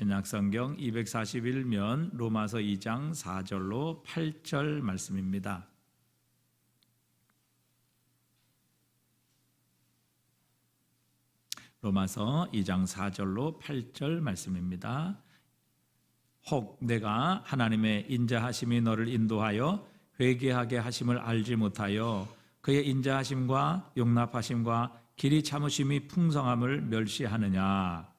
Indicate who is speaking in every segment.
Speaker 1: 신약성경 241면 로마서 2장 4절로 8절 말씀입니다. 로마서 2장 4절로 8절 말씀입니다. 혹 내가 하나님의 인자하심이 너를 인도하여 회개하게 하심을 알지 못하여 그의 인자하심과 용납하심과 길이 참으심이 풍성함을 멸시하느냐.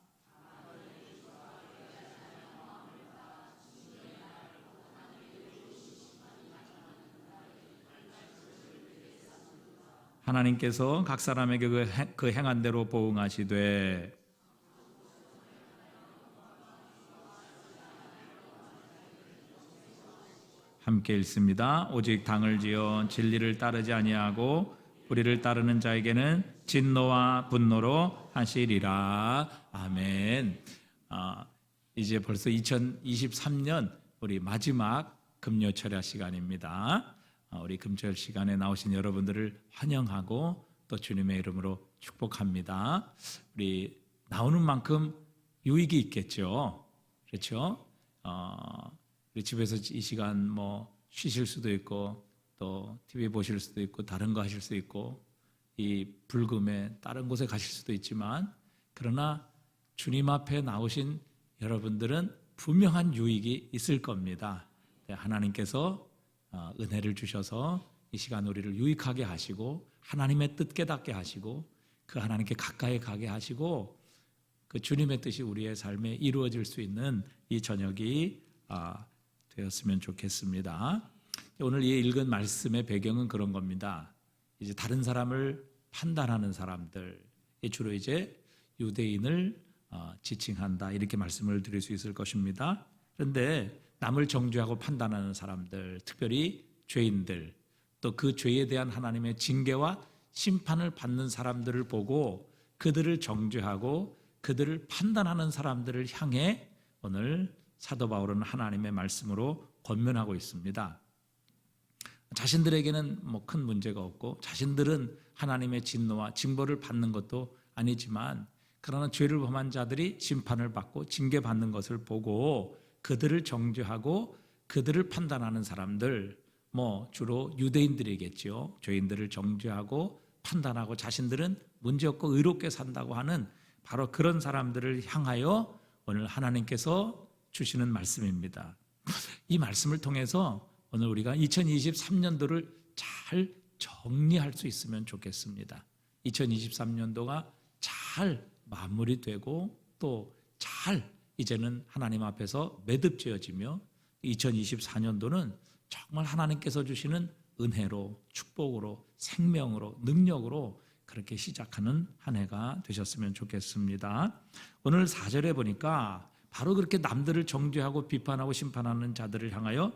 Speaker 1: 하나님께서 각 사람에게 그 행한 대로 보응하시되 함께 읽습니다. 오직 당을 지어 진리를 따르지 아니하고 불의를 따르는 자에게는 진노와 분노로 하시리라. 아멘. 이제 벌써 2023년 우리 마지막 금요 철야 시간입니다. 우리 금요일 시간에 나오신 여러분들을 환영하고 또 주님의 이름으로 축복합니다. 우리 나오는 만큼 유익이 있겠죠. 그렇죠? 우리 집에서 이 시간 뭐 쉬실 수도 있고 또 TV 보실 수도 있고 다른 거 하실 수 있고 이 불금에 다른 곳에 가실 수도 있지만 그러나 주님 앞에 나오신 여러분들은 분명한 유익이 있을 겁니다. 하나님께서 은혜를 주셔서 이 시간 우리를 유익하게 하시고 하나님의 뜻 깨닫게 하시고 그 하나님께 가까이 가게 하시고 그 주님의 뜻이 우리의 삶에 이루어질 수 있는 이 저녁이 되었으면 좋겠습니다. 오늘 이 읽은 말씀의 배경은 그런 겁니다. 이제 다른 사람을 판단하는 사람들, 주로 이제 유대인을 지칭한다 이렇게 말씀을 드릴 수 있을 것입니다. 그런데 남을 정죄하고 판단하는 사람들, 특별히 죄인들, 또 그 죄에 대한 하나님의 징계와 심판을 받는 사람들을 보고 그들을 정죄하고 그들을 판단하는 사람들을 향해 오늘 사도 바울은 하나님의 말씀으로 권면하고 있습니다. 자신들에게는 뭐 큰 문제가 없고 자신들은 하나님의 진노와 징벌을 받는 것도 아니지만 그러나 죄를 범한 자들이 심판을 받고 징계받는 것을 보고 그들을 정죄하고 그들을 판단하는 사람들, 뭐 주로 유대인들이겠죠. 죄인들을 정죄하고 판단하고 자신들은 문제없고 의롭게 산다고 하는 바로 그런 사람들을 향하여 오늘 하나님께서 주시는 말씀입니다. 이 말씀을 통해서 오늘 우리가 2023년도를 잘 정리할 수 있으면 좋겠습니다. 2023년도가 잘 마무리되고 또 잘 이제는 하나님 앞에서 매듭지어지며 2024년도는 정말 하나님께서 주시는 은혜로 축복으로 생명으로 능력으로 그렇게 시작하는 한 해가 되셨으면 좋겠습니다. 오늘 4절에 보니까 바로 그렇게 남들을 정죄하고 비판하고 심판하는 자들을 향하여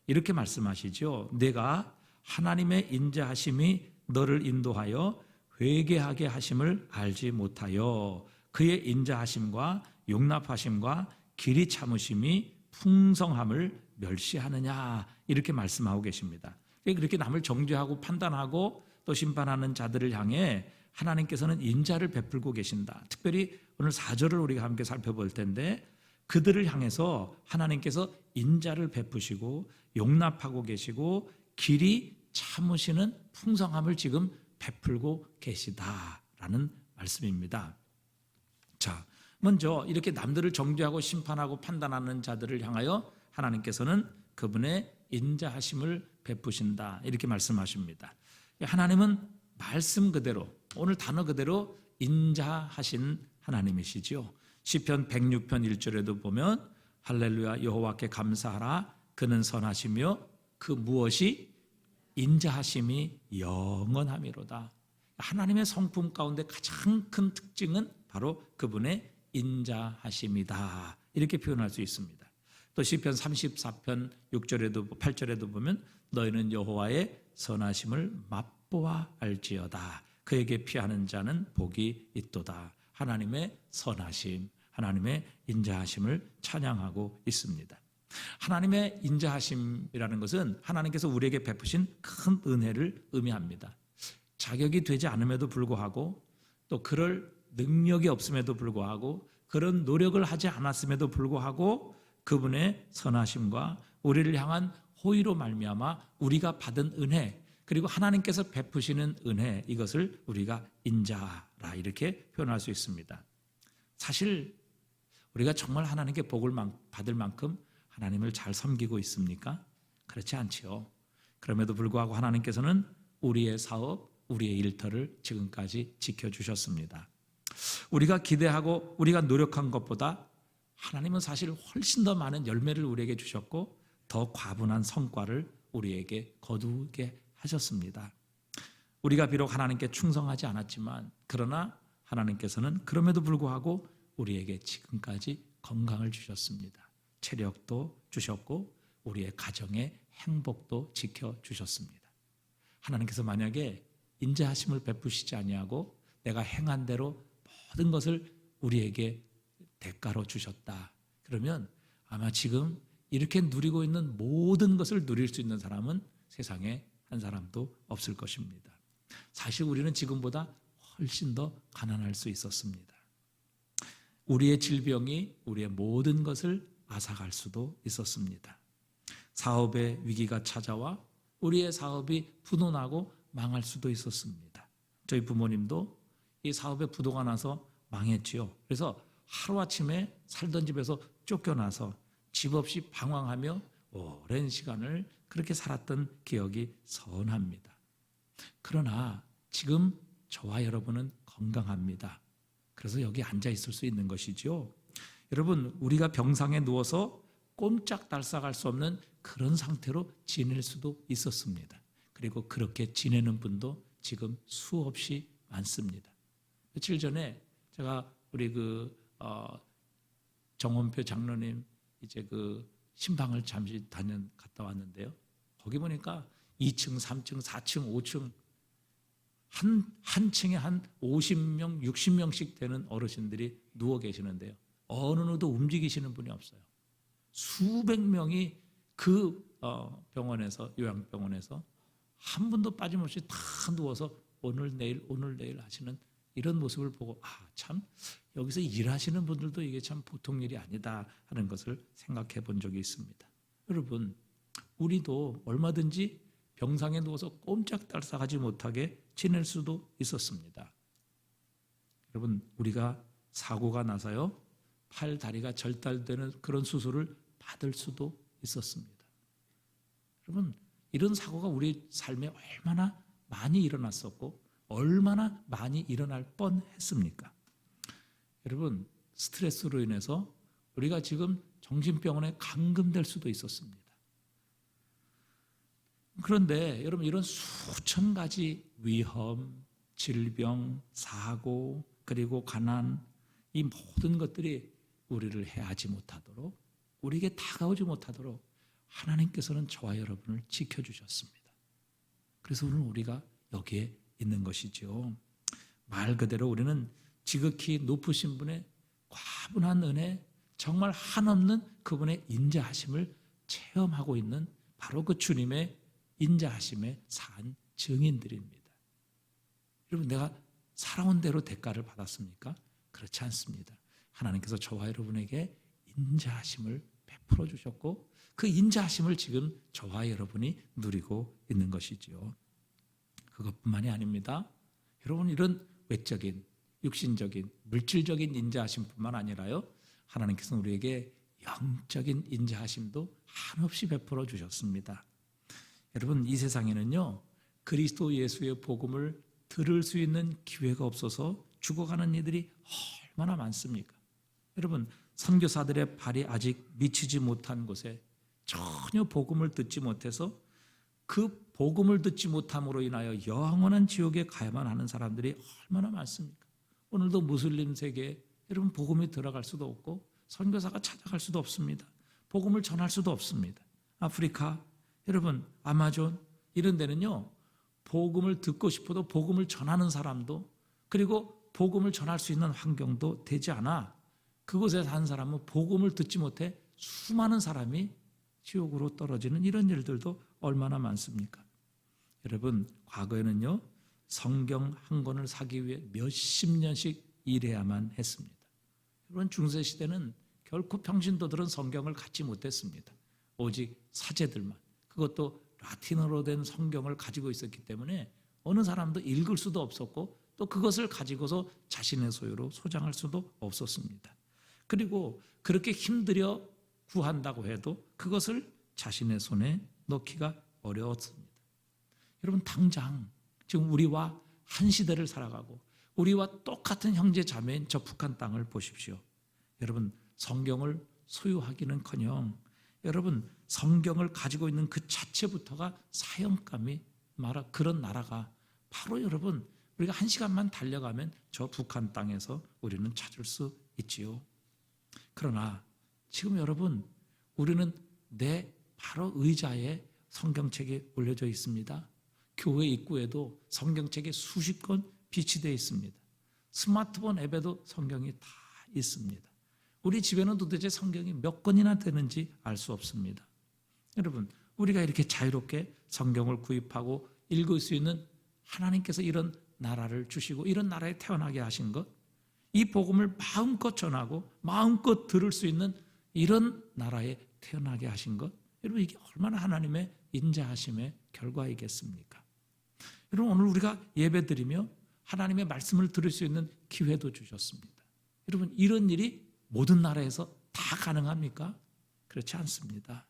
Speaker 1: 이렇게 말씀하시죠. 내가 하나님의 인자하심이 너를 인도하여 회개하게 하심을 알지 못하여 그의 인자하심과 용납하심과 길이 참으심이 풍성함을 멸시하느냐 이렇게 말씀하고 계십니다. 그렇게 남을 정죄하고 판단하고 또 심판하는 자들을 향해 하나님께서는 인자를 베풀고 계신다. 특별히 오늘 4절을 우리가 함께 살펴볼 텐데 그들을 향해서 하나님께서 인자를 베푸시고 용납하고 계시고 길이 참으시는 풍성함을 지금 베풀고 계시다라는 말씀입니다. 자, 먼저 이렇게 남들을 정죄하고 심판하고 판단하는 자들을 향하여 하나님께서는 그분의 인자하심을 베푸신다 이렇게 말씀하십니다. 하나님은 말씀 그대로 오늘 단어 그대로 인자하신 하나님이시죠. 시편 106편 1절에도 보면 할렐루야 여호와께 감사하라 그는 선하시며 그 무엇이 인자하심이 영원함이로다. 하나님의 성품 가운데 가장 큰 특징은 바로 그분의 인자하심이다 이렇게 표현할 수 있습니다. 또 시편 34편 6절에도 8절에도 보면 너희는 여호와의 선하심을 맛보아 알지어다 그에게 피하는 자는 복이 있도다. 하나님의 선하심, 하나님의 인자하심을 찬양하고 있습니다. 하나님의 인자하심이라는 것은 하나님께서 우리에게 베푸신 큰 은혜를 의미합니다. 자격이 되지 않음에도 불구하고 또 그럴 능력이 없음에도 불구하고 그런 노력을 하지 않았음에도 불구하고 그분의 선하심과 우리를 향한 호의로 말미암아 우리가 받은 은혜, 그리고 하나님께서 베푸시는 은혜, 이것을 우리가 인자하라 이렇게 표현할 수 있습니다. 사실 우리가 정말 하나님께 복을 받을 만큼 하나님을 잘 섬기고 있습니까? 그렇지 않지요. 그럼에도 불구하고 하나님께서는 우리의 사업, 우리의 일터를 지금까지 지켜주셨습니다. 우리가 기대하고 우리가 노력한 것보다 하나님은 사실 훨씬 더 많은 열매를 우리에게 주셨고 더 과분한 성과를 우리에게 거두게 하셨습니다. 우리가 비록 하나님께 충성하지 않았지만 그러나 하나님께서는 그럼에도 불구하고 우리에게 지금까지 건강을 주셨습니다. 체력도 주셨고 우리의 가정의 행복도 지켜주셨습니다. 하나님께서 만약에 인자하심을 베푸시지 아니하고 내가 행한 대로 모든 것을 우리에게 대가로 주셨다. 그러면 아마 지금 이렇게 누리고 있는 모든 것을 누릴 수 있는 사람은 세상에 한 사람도 없을 것입니다. 사실 우리는 지금보다 훨씬 더 가난할 수 있었습니다. 우리의 질병이 우리의 모든 것을 앗아갈 수도 있었습니다. 사업의 위기가 찾아와 우리의 사업이 부도나고 망할 수도 있었습니다. 저희 부모님도 이 사업에 부도가 나서 망했지요. 그래서 하루아침에 살던 집에서 쫓겨나서 집 없이 방황하며 오랜 시간을 그렇게 살았던 기억이 선합니다. 그러나 지금 저와 여러분은 건강합니다. 그래서 여기 앉아 있을 수 있는 것이죠. 여러분, 우리가 병상에 누워서 꼼짝달싹할 수 없는 그런 상태로 지낼 수도 있었습니다. 그리고 그렇게 지내는 분도 지금 수없이 많습니다. 며칠 전에 제가 우리 정원표 장로님 이제 신방을 잠시 갔다 왔는데요. 거기 보니까 2층, 3층, 4층, 5층 한 층에 한 50명, 60명씩 되는 어르신들이 누워 계시는데요. 어느 누구도 움직이시는 분이 없어요. 수백 명이 그 병원에서, 요양병원에서 한 분도 빠짐없이 다 누워서 오늘 내일 하시는 이런 모습을 보고 참 여기서 일하시는 분들도 이게 참 보통 일이 아니다 하는 것을 생각해 본 적이 있습니다. 여러분, 우리도 얼마든지 병상에 누워서 꼼짝달싹하지 못하게 지낼 수도 있었습니다. 여러분, 우리가 사고가 나서요 팔, 다리가 절단되는 그런 수술을 받을 수도 있었습니다. 여러분, 이런 사고가 우리 삶에 얼마나 많이 일어났었고 얼마나 많이 일어날 뻔했습니까? 여러분, 스트레스로 인해서 우리가 지금 정신병원에 감금될 수도 있었습니다. 그런데 여러분, 이런 수천 가지 위험, 질병, 사고, 그리고 가난, 이 모든 것들이 우리를 해하지 못하도록, 우리에게 다가오지 못하도록 하나님께서는 저와 여러분을 지켜주셨습니다. 그래서 오늘 우리가 여기에 있는 것이죠. 말 그대로 우리는 지극히 높으신 분의 과분한 은혜, 정말 한없는 그분의 인자하심을 체험하고 있는 바로 그 주님의 인자하심의 산 증인들입니다. 여러분, 내가 살아온 대로 대가를 받았습니까? 그렇지 않습니다. 하나님께서 저와 여러분에게 인자하심을 베풀어 주셨고 그 인자하심을 지금 저와 여러분이 누리고 있는 것이지요. 그것뿐만이 아닙니다. 여러분, 이런 외적인, 육신적인, 물질적인 인자하심뿐만 아니라요, 하나님께서는 우리에게 영적인 인자하심도 한없이 베풀어 주셨습니다. 여러분, 이 세상에는요 그리스도 예수의 복음을 들을 수 있는 기회가 없어서 죽어가는 이들이 얼마나 많습니까? 여러분, 선교사들의 발이 아직 미치지 못한 곳에 전혀 복음을 듣지 못해서 그 복음을 듣지 못함으로 인하여 영원한 지옥에 가야만 하는 사람들이 얼마나 많습니까? 오늘도 무슬림 세계에 여러분 복음이 들어갈 수도 없고 선교사가 찾아갈 수도 없습니다. 복음을 전할 수도 없습니다. 아프리카, 여러분 아마존 이런 데는요 복음을 듣고 싶어도 복음을 전하는 사람도 그리고 복음을 전할 수 있는 환경도 되지 않아 그곳에 사는 사람은 복음을 듣지 못해 수많은 사람이 지옥으로 떨어지는 이런 일들도 얼마나 많습니까? 여러분, 과거에는요 성경 한 권을 사기 위해 몇십 년씩 일해야만 했습니다. 그런 중세 시대는 결코 평신도들은 성경을 갖지 못했습니다. 오직 사제들만, 그것도 라틴어로 된 성경을 가지고 있었기 때문에 어느 사람도 읽을 수도 없었고 또 그것을 가지고서 자신의 소유로 소장할 수도 없었습니다. 그리고 그렇게 힘들여 구한다고 해도 그것을 자신의 손에 넣기가 어려웠습니다. 여러분, 당장 지금 우리와 한 시대를 살아가고 우리와 똑같은 형제 자매인 저 북한 땅을 보십시오. 여러분, 성경을 소유하기는커녕 여러분, 성경을 가지고 있는 그 자체부터가 사형감이 말아 그런 나라가 바로 여러분, 우리가 1시간만 달려가면 저 북한 땅에서 우리는 찾을 수 있지요. 그러나 지금 여러분, 우리는 내 바로 의자에 성경책이 올려져 있습니다. 교회 입구에도 성경책이 수십 권 비치되어 있습니다. 스마트폰 앱에도 성경이 다 있습니다. 우리 집에는 도대체 성경이 몇 권이나 되는지 알 수 없습니다. 여러분, 우리가 이렇게 자유롭게 성경을 구입하고 읽을 수 있는 하나님께서 이런 나라를 주시고 이런 나라에 태어나게 하신 것, 이 복음을 마음껏 전하고 마음껏 들을 수 있는 이런 나라에 태어나게 하신 것, 여러분, 이게 얼마나 하나님의 인자하심의 결과이겠습니까? 여러분, 오늘 우리가 예배드리며 하나님의 말씀을 들을 수 있는 기회도 주셨습니다. 여러분, 이런 일이 모든 나라에서 다 가능합니까? 그렇지 않습니다.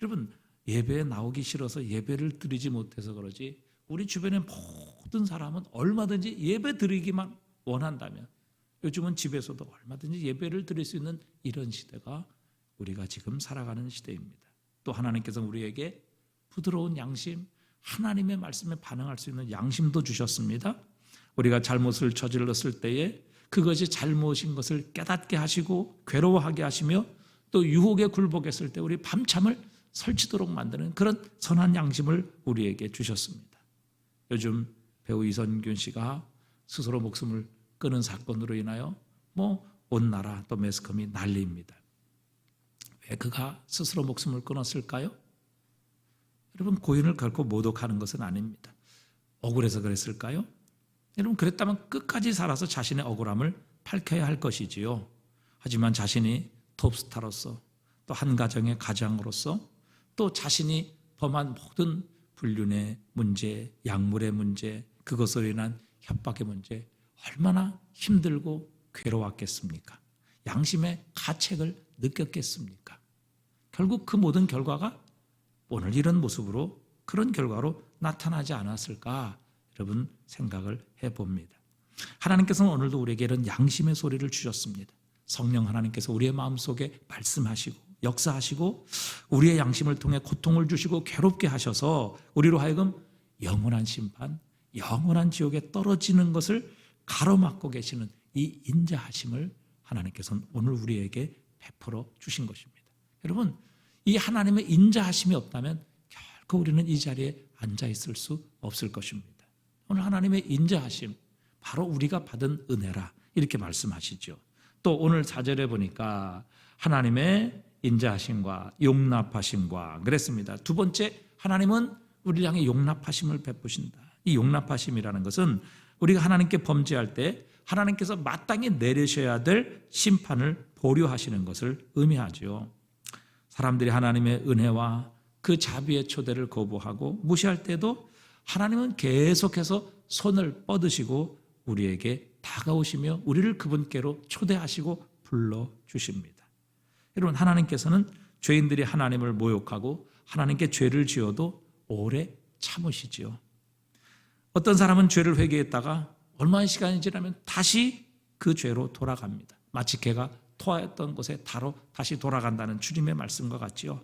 Speaker 1: 여러분, 예배에 나오기 싫어서 예배를 드리지 못해서 그러지, 우리 주변의 모든 사람은 얼마든지 예배 드리기만 원한다면 요즘은 집에서도 얼마든지 예배를 드릴 수 있는 이런 시대가 우리가 지금 살아가는 시대입니다. 또 하나님께서 우리에게 부드러운 양심, 하나님의 말씀에 반응할 수 있는 양심도 주셨습니다. 우리가 잘못을 저질렀을 때에 그것이 잘못인 것을 깨닫게 하시고 괴로워하게 하시며 또 유혹에 굴복했을 때 우리 밤참을 설치도록 만드는 그런 선한 양심을 우리에게 주셨습니다. 요즘 배우 이선균 씨가 스스로 목숨을 끊은 사건으로 인하여 온 나라 또 매스컴이 난리입니다. 왜 그가 스스로 목숨을 끊었을까요? 여러분, 고인을 결코 모독하는 것은 아닙니다. 억울해서 그랬을까요? 여러분, 그랬다면 끝까지 살아서 자신의 억울함을 밝혀야 할 것이지요. 하지만 자신이 톱스타로서 또 한 가정의 가장으로서 또 자신이 범한 모든 불륜의 문제, 약물의 문제, 그것으로 인한 협박의 문제, 얼마나 힘들고 괴로웠겠습니까? 양심의 가책을 느꼈겠습니까? 결국 그 모든 결과가 오늘 이런 모습으로 그런 결과로 나타나지 않았을까? 여러분, 생각을 해봅니다. 하나님께서는 오늘도 우리에게 이런 양심의 소리를 주셨습니다. 성령 하나님께서 우리의 마음속에 말씀하시고 역사하시고 우리의 양심을 통해 고통을 주시고 괴롭게 하셔서 우리로 하여금 영원한 심판, 영원한 지옥에 떨어지는 것을 가로막고 계시는 이 인자하심을 하나님께서는 오늘 우리에게 베풀어 주신 것입니다. 여러분, 이 하나님의 인자하심이 없다면 결코 우리는 이 자리에 앉아 있을 수 없을 것입니다. 오늘 하나님의 인자하심, 바로 우리가 받은 은혜라 이렇게 말씀하시죠. 또 오늘 4절에 보니까 하나님의 인자하심과 용납하심과 그랬습니다. 두 번째, 하나님은 우리를 향해 용납하심을 베푸신다. 이 용납하심이라는 것은 우리가 하나님께 범죄할 때 하나님께서 마땅히 내리셔야 될 심판을 보류하시는 것을 의미하죠. 사람들이 하나님의 은혜와 그 자비의 초대를 거부하고 무시할 때도 하나님은 계속해서 손을 뻗으시고 우리에게 다가오시며 우리를 그분께로 초대하시고 불러주십니다. 여러분, 하나님께서는 죄인들이 하나님을 모욕하고 하나님께 죄를 지어도 오래 참으시지요. 어떤 사람은 죄를 회개했다가 얼마나 시간이 지나면 다시 그 죄로 돌아갑니다. 마치 개가 토하였던 곳에 다시 돌아간다는 주님의 말씀과 같지요.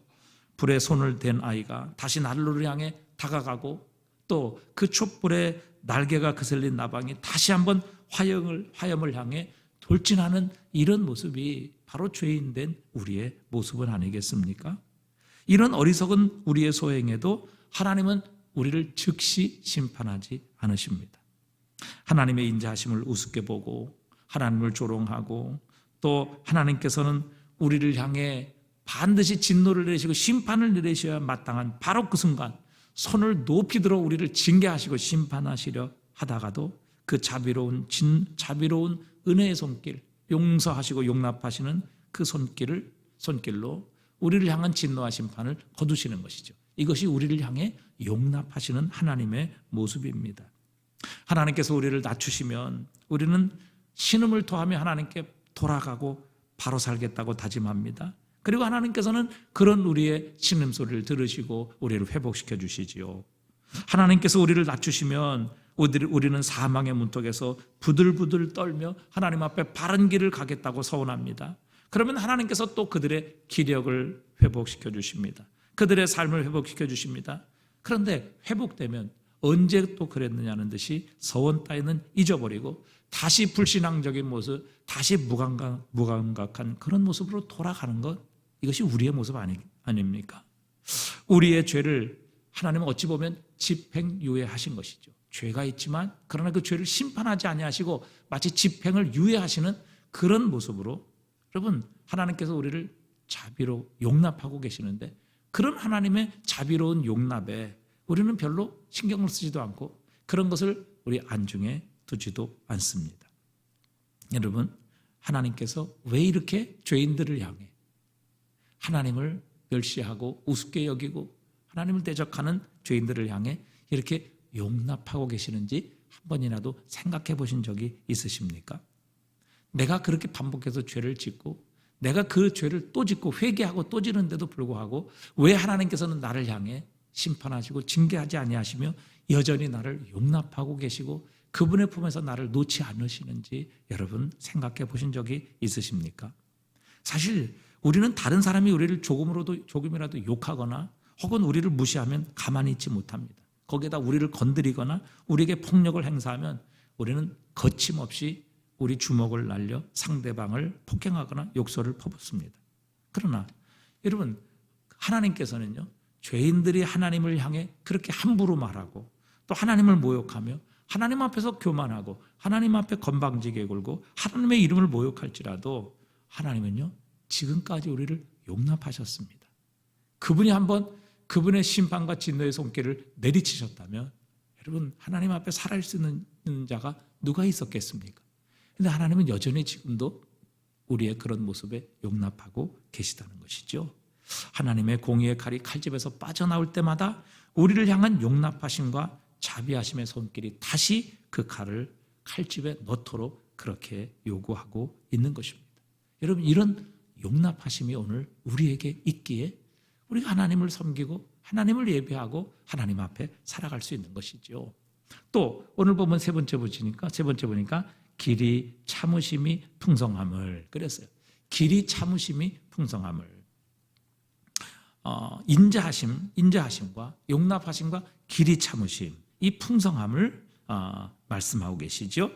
Speaker 1: 불에 손을 댄 아이가 다시 난로를 향해 다가가고 또 그 촛불에 날개가 그슬린 나방이 다시 한번 화염을 향해 돌진하는 이런 모습이 바로 죄인된 우리의 모습은 아니겠습니까? 이런 어리석은 우리의 소행에도 하나님은 우리를 즉시 심판하지 않으십니다. 하나님의 인자하심을 우습게 보고 하나님을 조롱하고 또 하나님께서는 우리를 향해 반드시 진노를 내리시고 심판을 내리셔야 마땅한 바로 그 순간 손을 높이 들어 우리를 징계하시고 심판하시려 하다가도 그 자비로운 은혜의 손길, 용서하시고 용납하시는 그 손길로 우리를 향한 진노와 심판을 거두시는 것이죠. 이것이 우리를 향해 용납하시는 하나님의 모습입니다. 하나님께서 우리를 낮추시면 우리는 신음을 토하며 하나님께 돌아가고 바로 살겠다고 다짐합니다. 그리고 하나님께서는 그런 우리의 신음소리를 들으시고 우리를 회복시켜 주시지요. 하나님께서 우리를 낮추시면 우리는 사망의 문턱에서 부들부들 떨며 하나님 앞에 바른 길을 가겠다고 서원합니다. 그러면 하나님께서 또 그들의 기력을 회복시켜 주십니다. 그들의 삶을 회복시켜 주십니다. 그런데 회복되면 언제 또 그랬느냐는 듯이 서원 따위는 잊어버리고 다시 불신앙적인 모습, 다시 무감각한 그런 모습으로 돌아가는 것, 이것이 우리의 모습 아닙니까? 우리의 죄를 하나님은 어찌 보면 집행유예하신 것이죠. 죄가 있지만 그러나 그 죄를 심판하지 아니하시고 마치 집행을 유예하시는 그런 모습으로, 여러분, 하나님께서 우리를 자비로 용납하고 계시는데 그런 하나님의 자비로운 용납에 우리는 별로 신경을 쓰지도 않고 그런 것을 우리 안중에 두지도 않습니다. 여러분, 하나님께서 왜 이렇게 죄인들을 향해 하나님을 멸시하고 우습게 여기고 하나님을 대적하는 죄인들을 향해 이렇게 용납하고 계시는지 한 번이라도 생각해 보신 적이 있으십니까? 내가 그렇게 반복해서 죄를 짓고 내가 그 죄를 또 짓고 회개하고 또 지는데도 불구하고 왜 하나님께서는 나를 향해 심판하시고 징계하지 아니하시며 여전히 나를 용납하고 계시고 그분의 품에서 나를 놓지 않으시는지 여러분 생각해 보신 적이 있으십니까? 사실 우리는 다른 사람이 우리를 조금이라도 욕하거나 혹은 우리를 무시하면 가만히 있지 못합니다. 거기에다 우리를 건드리거나 우리에게 폭력을 행사하면 우리는 거침없이 우리 주먹을 날려 상대방을 폭행하거나 욕설을 퍼붓습니다. 그러나 여러분, 하나님께서는요, 죄인들이 하나님을 향해 그렇게 함부로 말하고 또 하나님을 모욕하며 하나님 앞에서 교만하고 하나님 앞에 건방지게 굴고 하나님의 이름을 모욕할지라도 하나님은요, 지금까지 우리를 용납하셨습니다. 그분이 한번 그분의 심판과 진노의 손길을 내리치셨다면 여러분, 하나님 앞에 살아갈 수 있는 자가 누가 있었겠습니까? 그런데 하나님은 여전히 지금도 우리의 그런 모습에 용납하고 계시다는 것이죠. 하나님의 공의의 칼이 칼집에서 빠져나올 때마다 우리를 향한 용납하심과 자비하심의 손길이 다시 그 칼을 칼집에 넣도록 그렇게 요구하고 있는 것입니다. 여러분, 이런 용납하심이 오늘 우리에게 있기에 우리가 하나님을 섬기고 하나님을 예배하고 하나님 앞에 살아갈 수 있는 것이죠. 또 오늘 보면 세 번째 보니까 길이 참으심이 풍성함을 그랬어요. 길이 참으심이 풍성함을. 인자하심과 용납하심과 길이 참으심, 이 풍성함을 말씀하고 계시죠.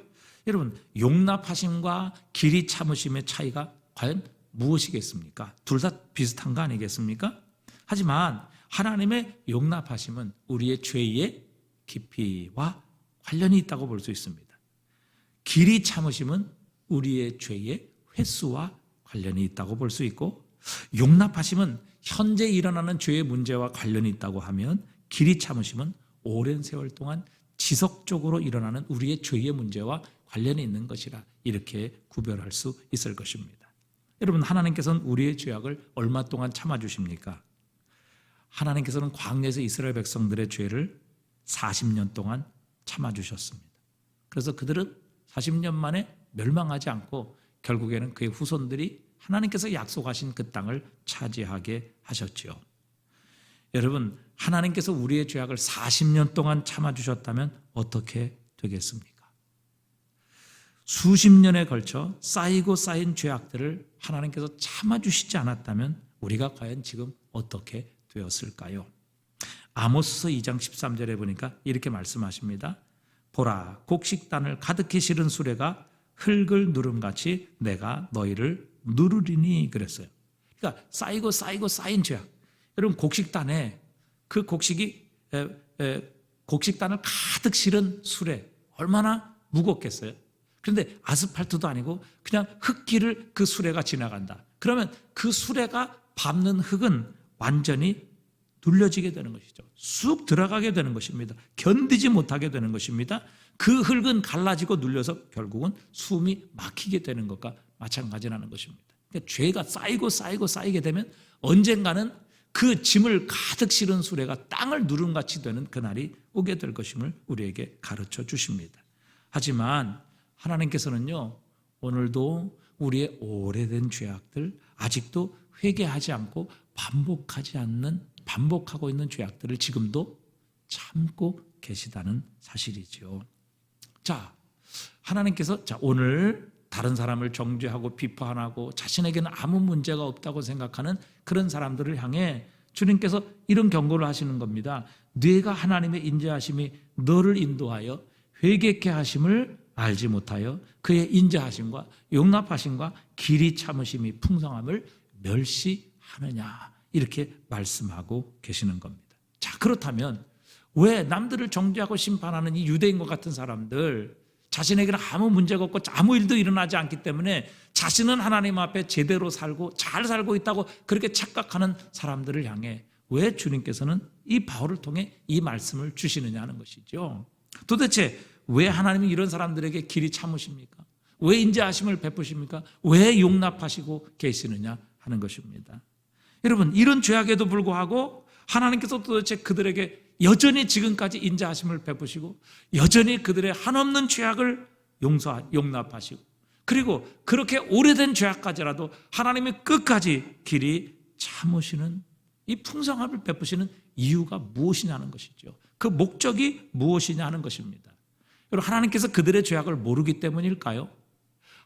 Speaker 1: 여러분, 용납하심과 길이 참으심의 차이가 과연 무엇이겠습니까? 둘 다 비슷한 거 아니겠습니까? 하지만 하나님의 용납하심은 우리의 죄의 깊이와 관련이 있다고 볼 수 있습니다. 길이 참으심은 우리의 죄의 횟수와 관련이 있다고 볼 수 있고, 용납하심은 현재 일어나는 죄의 문제와 관련이 있다고 하면 길이 참으심은 오랜 세월 동안 지속적으로 일어나는 우리의 죄의 문제와 관련이 있는 것이라 이렇게 구별할 수 있을 것입니다. 여러분, 하나님께서는 우리의 죄악을 얼마 동안 참아주십니까? 하나님께서는 광야에서 이스라엘 백성들의 죄를 40년 동안 참아주셨습니다. 그래서 그들은 40년 만에 멸망하지 않고 결국에는 그의 후손들이 하나님께서 약속하신 그 땅을 차지하게 하셨지요. 여러분, 하나님께서 우리의 죄악을 40년 동안 참아주셨다면 어떻게 되겠습니까? 수십 년에 걸쳐 쌓이고 쌓인 죄악들을 하나님께서 참아주시지 않았다면 우리가 과연 지금 어떻게 되었을까요? 아모스서 2장 13절에 보니까 이렇게 말씀하십니다. 보라, 곡식단을 가득히 실은 수레가 흙을 누름같이 내가 너희를 누르리니 그랬어요. 그러니까 쌓이고 쌓인 죄악. 여러분, 곡식단에 그 곡식단을 가득 실은 수레 얼마나 무겁겠어요? 그런데 아스팔트도 아니고 그냥 흙길을 그 수레가 지나간다. 그러면 그 수레가 밟는 흙은 완전히 눌려지게 되는 것이죠. 쑥 들어가게 되는 것입니다. 견디지 못하게 되는 것입니다. 그 흙은 갈라지고 눌려서 결국은 숨이 막히게 되는 것과 마찬가지라는 것입니다. 그러니까 죄가 쌓이고 쌓이게 되면 언젠가는 그 짐을 가득 실은 수레가 땅을 누름같이 되는 그날이 오게 될 것임을 우리에게 가르쳐 주십니다. 하지만 하나님께서는요, 오늘도 우리의 오래된 죄악들, 아직도 회개하지 않고 반복하고 있는 죄악들을 지금도 참고 계시다는 사실이죠. 자, 하나님께서 오늘 다른 사람을 정죄하고 비판하고 자신에게는 아무 문제가 없다고 생각하는 그런 사람들을 향해 주님께서 이런 경고를 하시는 겁니다. 네가 하나님의 인자하심이 너를 인도하여 회개케 하심을 알지 못하여 그의 인자하심과 용납하심과 길이 참으심이 풍성함을 멸시하느냐, 이렇게 말씀하고 계시는 겁니다. 자, 그렇다면 왜 남들을 정죄하고 심판하는 이 유대인과 같은 사람들, 자신에게는 아무 문제가 없고 아무 일도 일어나지 않기 때문에 자신은 하나님 앞에 제대로 살고 잘 살고 있다고 그렇게 착각하는 사람들을 향해 왜 주님께서는 이 바울을 통해 이 말씀을 주시느냐 하는 것이죠. 도대체 왜 하나님이 이런 사람들에게 길이 참으십니까? 왜 인자하심을 베푸십니까? 왜 용납하시고 계시느냐 하는 것입니다. 여러분, 이런 죄악에도 불구하고 하나님께서 도대체 그들에게 여전히 지금까지 인자하심을 베푸시고 여전히 그들의 한없는 죄악을 용납하시고, 그리고 그렇게 오래된 죄악까지라도 하나님이 끝까지 길이 참으시는 이 풍성함을 베푸시는 이유가 무엇이냐는 것이죠. 그 목적이 무엇이냐 하는 것입니다. 여러분, 하나님께서 그들의 죄악을 모르기 때문일까요?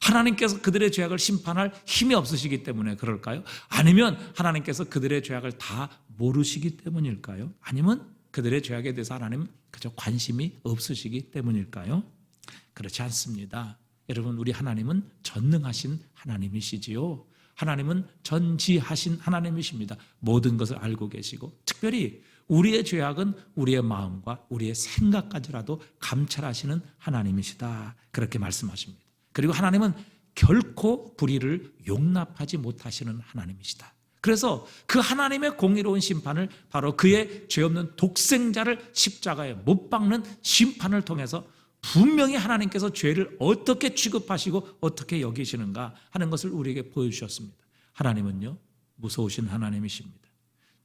Speaker 1: 하나님께서 그들의 죄악을 심판할 힘이 없으시기 때문에 그럴까요? 아니면 하나님께서 그들의 죄악을 다 모르시기 때문일까요? 아니면 그들의 죄악에 대해서 하나님은 그저 관심이 없으시기 때문일까요? 그렇지 않습니다. 여러분, 우리 하나님은 전능하신 하나님이시지요. 하나님은 전지하신 하나님이십니다. 모든 것을 알고 계시고, 특별히 우리의 죄악은 우리의 마음과 우리의 생각까지라도 감찰하시는 하나님이시다, 그렇게 말씀하십니다. 그리고 하나님은 결코 불의를 용납하지 못하시는 하나님이시다. 그래서 그 하나님의 공의로운 심판을, 바로 그의 죄 없는 독생자를 십자가에 못 박는 심판을 통해서 분명히 하나님께서 죄를 어떻게 취급하시고 어떻게 여기시는가 하는 것을 우리에게 보여주셨습니다. 하나님은요, 무서우신 하나님이십니다.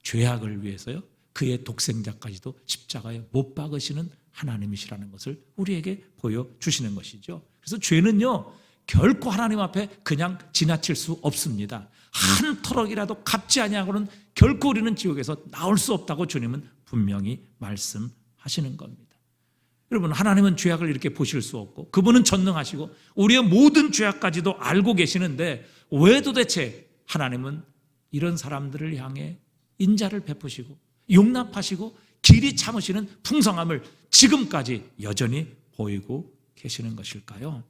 Speaker 1: 죄악을 위해서요, 그의 독생자까지도 십자가에 못 박으시는 하나님이시라는 것을 우리에게 보여주시는 것이죠. 그래서 죄는요, 결코 하나님 앞에 그냥 지나칠 수 없습니다. 한 터럭이라도 갚지 아니하고는 결코 우리는 지옥에서 나올 수 없다고 주님은 분명히 말씀하시는 겁니다. 여러분, 하나님은 죄악을 이렇게 보실 수 없고 그분은 전능하시고 우리의 모든 죄악까지도 알고 계시는데 왜 도대체 하나님은 이런 사람들을 향해 인자를 베푸시고 용납하시고 길이 참으시는 풍성함을 지금까지 여전히 보이고 계시는 것일까요?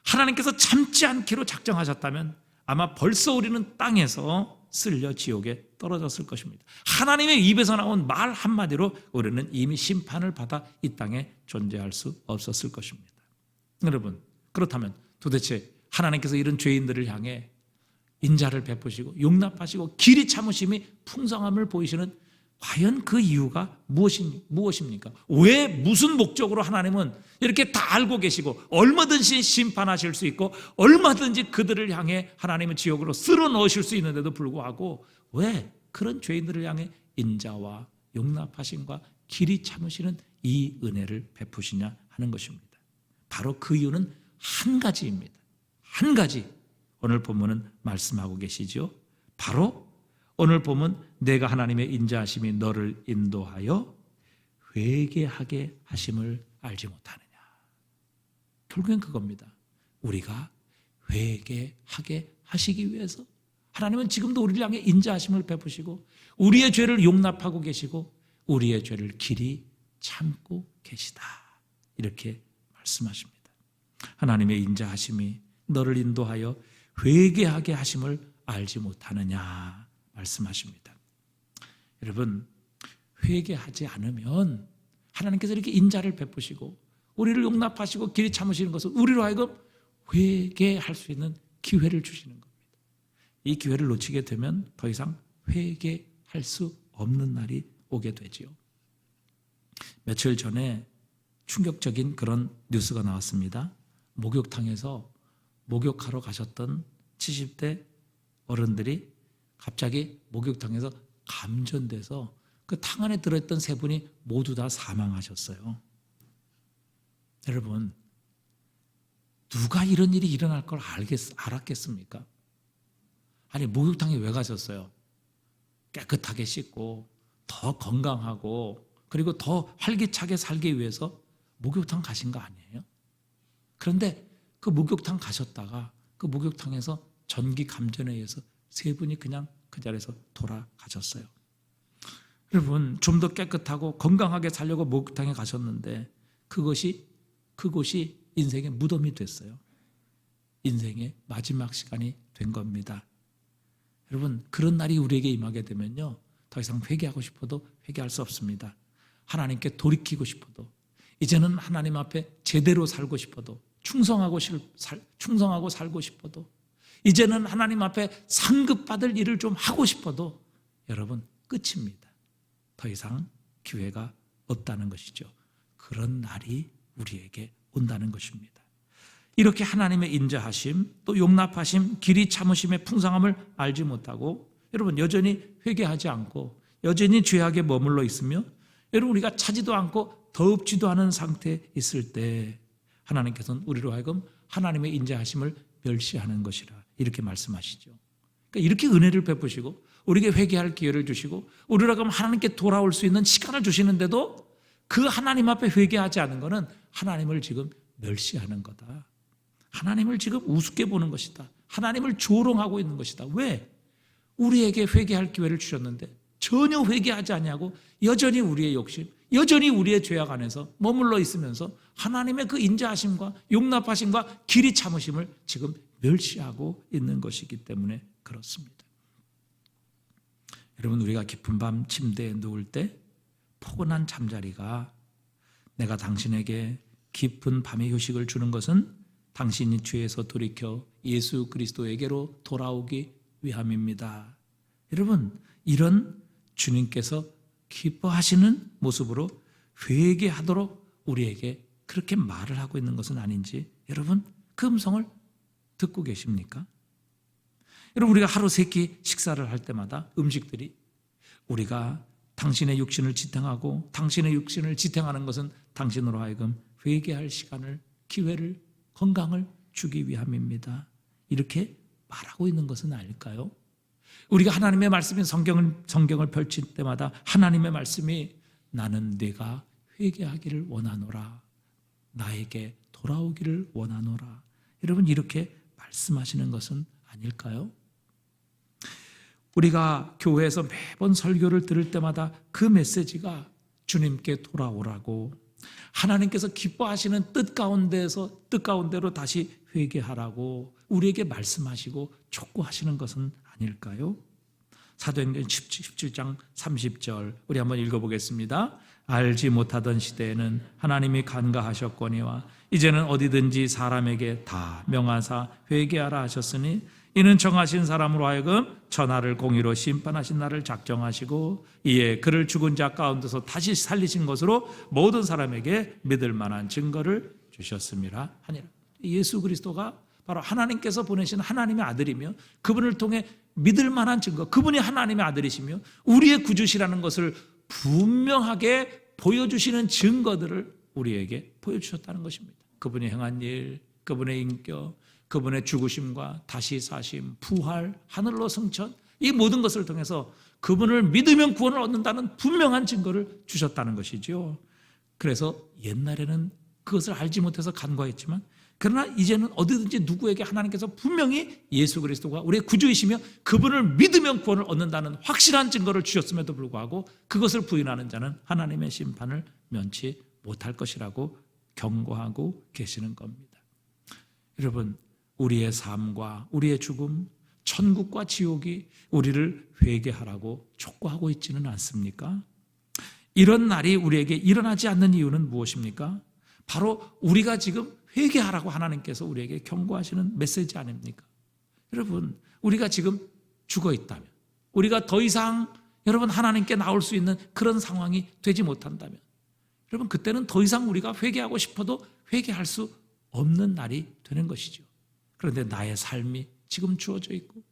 Speaker 1: 하나님께서 참지 않기로 작정하셨다면 아마 벌써 우리는 땅에서 쓸려 지옥에 떨어졌을 것입니다. 하나님의 입에서 나온 말 한마디로 우리는 이미 심판을 받아 이 땅에 존재할 수 없었을 것입니다. 여러분, 그렇다면 도대체 하나님께서 이런 죄인들을 향해 인자를 베푸시고 용납하시고 길이 참으심이 풍성함을 보이시는 과연 그 이유가 무엇입니까? 왜, 무슨 목적으로 하나님은 이렇게 다 알고 계시고 얼마든지 심판하실 수 있고 얼마든지 그들을 향해 하나님은 지옥으로 쓸어 넣으실 수 있는데도 불구하고 왜 그런 죄인들을 향해 인자와 용납하심과 길이 참으시는 이 은혜를 베푸시냐 하는 것입니다. 바로 그 이유는 한 가지입니다. 한 가지, 오늘 본문은 말씀하고 계시죠. 바로 오늘 보면 내가 하나님의 인자하심이 너를 인도하여 회개하게 하심을 알지 못하느냐. 결국엔 그겁니다. 우리가 회개하게 하시기 위해서 하나님은 지금도 우리를 향해 인자하심을 베푸시고 우리의 죄를 용납하고 계시고 우리의 죄를 길이 참고 계시다, 이렇게 말씀하십니다. 하나님의 인자하심이 너를 인도하여 회개하게 하심을 알지 못하느냐 말씀하십니다. 여러분, 회개하지 않으면 하나님께서 이렇게 인자를 베푸시고 우리를 용납하시고 길이 참으시는 것을 우리로 하여금 회개할 수 있는 기회를 주시는 겁니다. 이 기회를 놓치게 되면 더 이상 회개할 수 없는 날이 오게 되지요. 며칠 전에 충격적인 그런 뉴스가 나왔습니다. 목욕탕에서 목욕하러 가셨던 70대 어른들이 갑자기 목욕탕에서 감전돼서 그 탕 안에 들어있던 세 분이 모두 다 사망하셨어요. 여러분, 누가 이런 일이 일어날 걸 알았겠습니까? 아니, 목욕탕에 왜 가셨어요? 깨끗하게 씻고 더 건강하고 그리고 더 활기차게 살기 위해서 목욕탕 가신 거 아니에요? 그런데 그 목욕탕 가셨다가 그 목욕탕에서 전기 감전에 의해서 세 분이 그냥 그 자리에서 돌아가셨어요. 여러분, 좀 더 깨끗하고 건강하게 살려고 목욕탕에 가셨는데 그것이 인생의 무덤이 됐어요. 인생의 마지막 시간이 된 겁니다. 여러분, 그런 날이 우리에게 임하게 되면요, 더 이상 회개하고 싶어도 회개할 수 없습니다. 하나님께 돌이키고 싶어도, 이제는 하나님 앞에 제대로 살고 싶어도, 충성하고 살고 싶어도, 이제는 하나님 앞에 상급받을 일을 좀 하고 싶어도 여러분, 끝입니다. 더 이상 기회가 없다는 것이죠. 그런 날이 우리에게 온다는 것입니다. 이렇게 하나님의 인자하심, 또 용납하심, 길이 참으심의 풍성함을 알지 못하고 여러분, 여전히 회개하지 않고 여전히 죄악에 머물러 있으며 여러분, 우리가 차지도 않고 더럽지도 않은 상태에 있을 때 하나님께서는 우리로 하여금 하나님의 인자하심을 멸시하는 것이라 이렇게 말씀하시죠. 그러니까 이렇게 은혜를 베푸시고 우리에게 회개할 기회를 주시고 우리로 하여금 하나님께 돌아올 수 있는 시간을 주시는데도 그 하나님 앞에 회개하지 않은 것은 하나님을 지금 멸시하는 거다. 하나님을 지금 우습게 보는 것이다. 하나님을 조롱하고 있는 것이다. 왜? 우리에게 회개할 기회를 주셨는데 전혀 회개하지 않냐고 여전히 우리의 욕심, 여전히 우리의 죄악 안에서 머물러 있으면서 하나님의 그 인자하심과 용납하심과 길이 참으심을 지금 멸시하고 있는 것이기 때문에 그렇습니다. 여러분, 우리가 깊은 밤 침대에 누울 때 포근한 잠자리가 내가 당신에게 깊은 밤의 휴식을 주는 것은 당신이 죄에서 돌이켜 예수 그리스도에게로 돌아오기 위함입니다. 여러분, 이런 주님께서 기뻐하시는 모습으로 회개하도록 우리에게 그렇게 말을 하고 있는 것은 아닌지 여러분, 그 음성을 듣고 계십니까? 여러분, 우리가 하루 세 끼 식사를 할 때마다 음식들이 우리가 당신의 육신을 지탱하고 당신의 육신을 지탱하는 것은 당신으로 하여금 회개할 시간을, 기회를, 건강을 주기 위함입니다. 이렇게 말하고 있는 것은 아닐까요? 우리가 하나님의 말씀인 성경을 펼칠 때마다 하나님의 말씀이 나는 네가 회개하기를 원하노라, 나에게 돌아오기를 원하노라, 여러분, 이렇게 말씀하시는 것은 아닐까요? 우리가 교회에서 매번 설교를 들을 때마다 그 메시지가 주님께 돌아오라고, 하나님께서 기뻐하시는 뜻 가운데로 다시 회개하라고 우리에게 말씀하시고 촉구하시는 것은 아닐까요? 사도행전 17장 30절 우리 한번 읽어보겠습니다. 알지 못하던 시대에는 하나님이 간과하셨거니와 이제는 어디든지 사람에게 다 명하사 회개하라 하셨으니 이는 정하신 사람으로 하여금 천하를 공의로 심판하신 날을 작정하시고 이에 그를 죽은 자 가운데서 다시 살리신 것으로 모든 사람에게 믿을 만한 증거를 주셨음이라 하니라. 예수 그리스도가 바로 하나님께서 보내신 하나님의 아들이며 그분을 통해 믿을 만한 증거, 그분이 하나님의 아들이시며 우리의 구주시라는 것을 분명하게 보여주시는 증거들을 우리에게 보여주셨다는 것입니다. 그분이 행한 일, 그분의 인격, 그분의 죽으심과 다시 사심, 부활, 하늘로 승천, 이 모든 것을 통해서 그분을 믿으면 구원을 얻는다는 분명한 증거를 주셨다는 것이죠. 그래서 옛날에는 그것을 알지 못해서 간과했지만 그러나 이제는 어디든지 누구에게 하나님께서 분명히 예수 그리스도가 우리의 구주이시며 그분을 믿으면 구원을 얻는다는 확실한 증거를 주셨음에도 불구하고 그것을 부인하는 자는 하나님의 심판을 면치 못할 것이라고 경고하고 계시는 겁니다. 여러분, 우리의 삶과 우리의 죽음, 천국과 지옥이 우리를 회개하라고 촉구하고 있지는 않습니까? 이런 날이 우리에게 일어나지 않는 이유는 무엇입니까? 바로 우리가 지금 회개하라고 하나님께서 우리에게 경고하시는 메시지 아닙니까? 여러분, 우리가 지금 죽어 있다면, 우리가 더 이상 여러분 하나님께 나올 수 있는 그런 상황이 되지 못한다면 여러분, 그때는 더 이상 우리가 회개하고 싶어도 회개할 수 없는 날이 되는 것이죠. 그런데 나의 삶이 지금 주어져 있고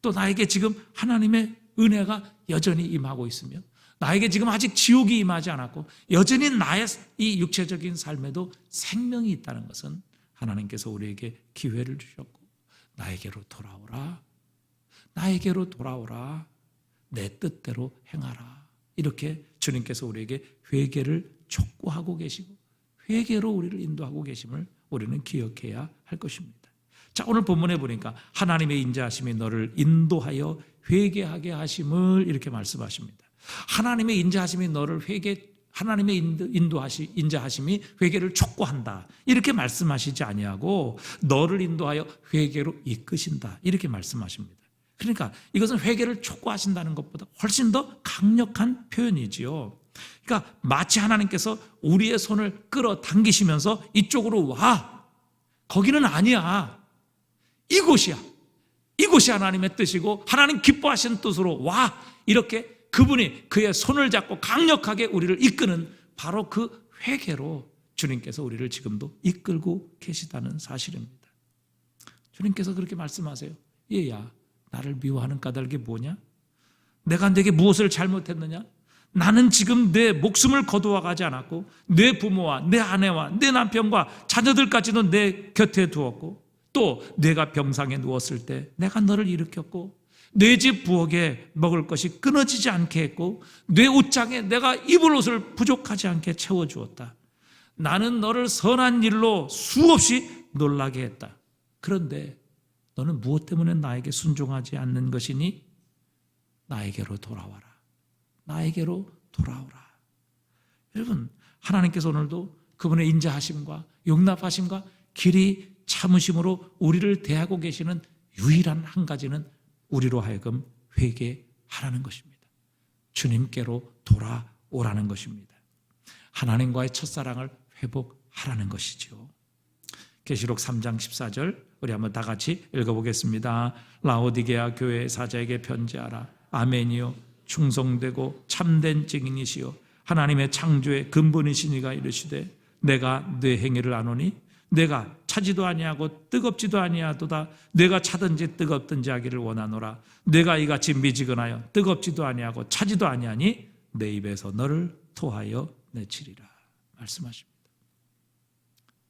Speaker 1: 또 나에게 지금 하나님의 은혜가 여전히 임하고 있으며 나에게 지금 아직 지옥이 임하지 않았고 여전히 나의 이 육체적인 삶에도 생명이 있다는 것은 하나님께서 우리에게 기회를 주셨고 나에게로 돌아오라, 나에게로 돌아오라, 내 뜻대로 행하라, 이렇게 주님께서 우리에게 회개를 촉구하고 계시고 회개로 우리를 인도하고 계심을 우리는 기억해야 할 것입니다. 자, 오늘 본문에 보니까 하나님의 인자하심이 너를 인도하여 회개하게 하심을 이렇게 말씀하십니다. 하나님의 인자하심이 너를 하나님의 인자하심이 회개를 촉구한다, 이렇게 말씀하시지 아니하고 너를 인도하여 회개로 이끄신다, 이렇게 말씀하십니다. 그러니까 이것은 회개를 촉구하신다는 것보다 훨씬 더 강력한 표현이지요. 그러니까 마치 하나님께서 우리의 손을 끌어당기시면서 이쪽으로 와, 거기는 아니야, 이곳이야, 이곳이 하나님의 뜻이고 하나님 기뻐하시는 뜻으로 와, 이렇게 그분이 그의 손을 잡고 강력하게 우리를 이끄는 바로 그 회개로 주님께서 우리를 지금도 이끌고 계시다는 사실입니다. 주님께서 그렇게 말씀하세요. 얘야, 나를 미워하는 까닭이 뭐냐? 내가 네게 무엇을 잘못했느냐? 나는 지금 내 목숨을 거두어 가지 않았고 내 부모와 내 아내와 내 남편과 자녀들까지도 내 곁에 두었고 또 내가 병상에 누웠을 때 내가 너를 일으켰고 내 집 부엌에 먹을 것이 끊어지지 않게 했고 내 옷장에 내가 입을 옷을 부족하지 않게 채워주었다. 나는 너를 선한 일로 수없이 놀라게 했다. 그런데 너는 무엇 때문에 나에게 순종하지 않는 것이니? 나에게로 돌아와라, 나에게로 돌아오라. 여러분, 하나님께서 오늘도 그분의 인자하심과 용납하심과 길이 참으심으로 우리를 대하고 계시는 유일한 한 가지는 우리로 하여금 회개하라는 것입니다. 주님께로 돌아오라는 것입니다. 하나님과의 첫사랑을 회복하라는 것이죠. 계시록 3장 14절 우리 한번 다 같이 읽어보겠습니다. 라오디게아 교회 사자에게 편지하라. 아멘이요, 충성되고 참된 증인이시요 하나님의 창조의 근본이시니가 이르시되 내가 네 행위를 아노니 내가 차지도 아니하고 뜨겁지도 아니하도다. 내가 차든지 뜨겁든지 하기를 원하노라. 내가 이같이 미지근하여 뜨겁지도 아니하고 차지도 아니하니 내 입에서 너를 토하여 내치리라 말씀하십니다.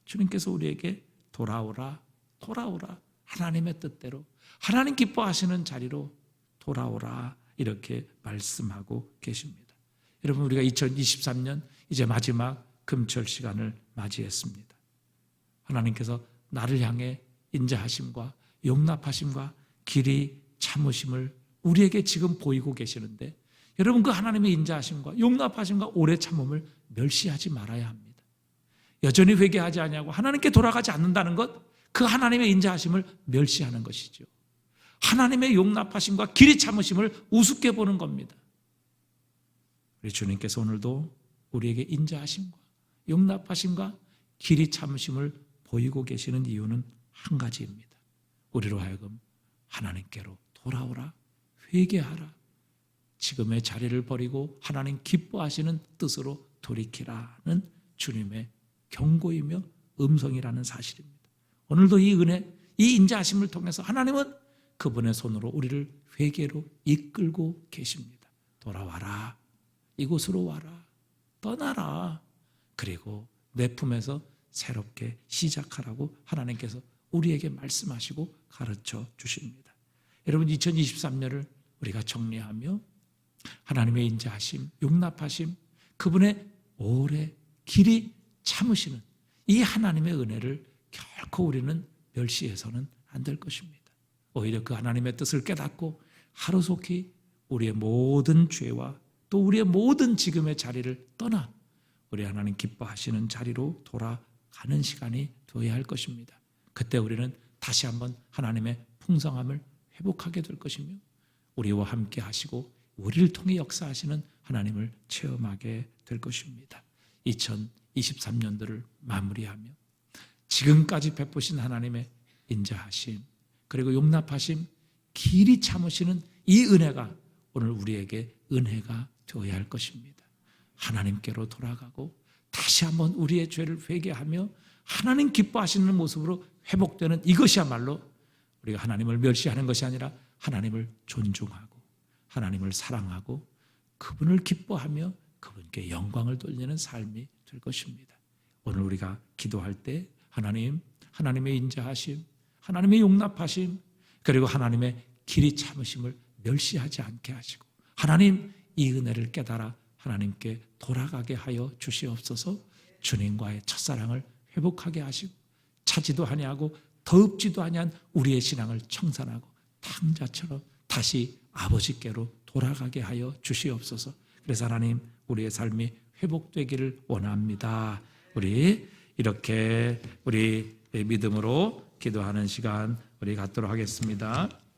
Speaker 1: 주님께서 우리에게 돌아오라, 돌아오라, 하나님의 뜻대로 하나님 기뻐하시는 자리로 돌아오라, 이렇게 말씀하고 계십니다. 여러분, 우리가 2023년 이제 마지막 금철 시간을 맞이했습니다. 하나님께서 나를 향해 인자하심과 용납하심과 길이 참으심을 우리에게 지금 보이고 계시는데 여러분, 그 하나님의 인자하심과 용납하심과 오래 참음을 멸시하지 말아야 합니다. 여전히 회개하지 아니하고 하나님께 돌아가지 않는다는 것, 그 하나님의 인자하심을 멸시하는 것이죠. 하나님의 용납하심과 길이 참으심을 우습게 보는 겁니다. 우리 주님께서 오늘도 우리에게 인자하심과 용납하심과 길이 참으심을 보이고 계시는 이유는 한 가지입니다. 우리로 하여금 하나님께로 돌아오라, 회개하라, 지금의 자리를 버리고 하나님 기뻐하시는 뜻으로 돌이키라는 주님의 경고이며 음성이라는 사실입니다. 오늘도 이 은혜, 이 인자하심을 통해서 하나님은 그분의 손으로 우리를 회개로 이끌고 계십니다. 돌아와라, 이곳으로 와라, 떠나라, 그리고 내 품에서 새롭게 시작하라고 하나님께서 우리에게 말씀하시고 가르쳐 주십니다. 여러분, 2023년을 우리가 정리하며 하나님의 인자하심, 용납하심, 그분의 오래 길이 참으시는 이 하나님의 은혜를 결코 우리는 멸시해서는 안 될 것입니다. 오히려 그 하나님의 뜻을 깨닫고 하루속히 우리의 모든 죄와 또 우리의 모든 지금의 자리를 떠나 우리 하나님 기뻐하시는 자리로 돌아가는 시간이 되어야 할 것입니다. 그때 우리는 다시 한번 하나님의 풍성함을 회복하게 될 것이며 우리와 함께 하시고 우리를 통해 역사하시는 하나님을 체험하게 될 것입니다. 2023년도를 마무리하며 지금까지 베푸신 하나님의 인자하심, 그리고 용납하심, 길이 참으시는 이 은혜가 오늘 우리에게 은혜가 되어야 할 것입니다. 하나님께로 돌아가고 다시 한번 우리의 죄를 회개하며 하나님 기뻐하시는 모습으로 회복되는 이것이야말로 우리가 하나님을 멸시하는 것이 아니라 하나님을 존중하고 하나님을 사랑하고 그분을 기뻐하며 그분께 영광을 돌리는 삶이 될 것입니다. 오늘 우리가 기도할 때 하나님, 하나님의 인자하심, 하나님의 용납하심, 그리고 하나님의 길이 참으심을 멸시하지 않게 하시고 하나님 이 은혜를 깨달아 하나님께 돌아가게 하여 주시옵소서. 주님과의 첫사랑을 회복하게 하시고 차지도 아니하고 더럽지도 아니한 우리의 신앙을 청산하고 탕자처럼 다시 아버지께로 돌아가게 하여 주시옵소서. 그래서 하나님 우리의 삶이 회복되기를 원합니다. 우리 이렇게 우리 믿음으로 기도하는 시간 우리 갖도록 하겠습니다.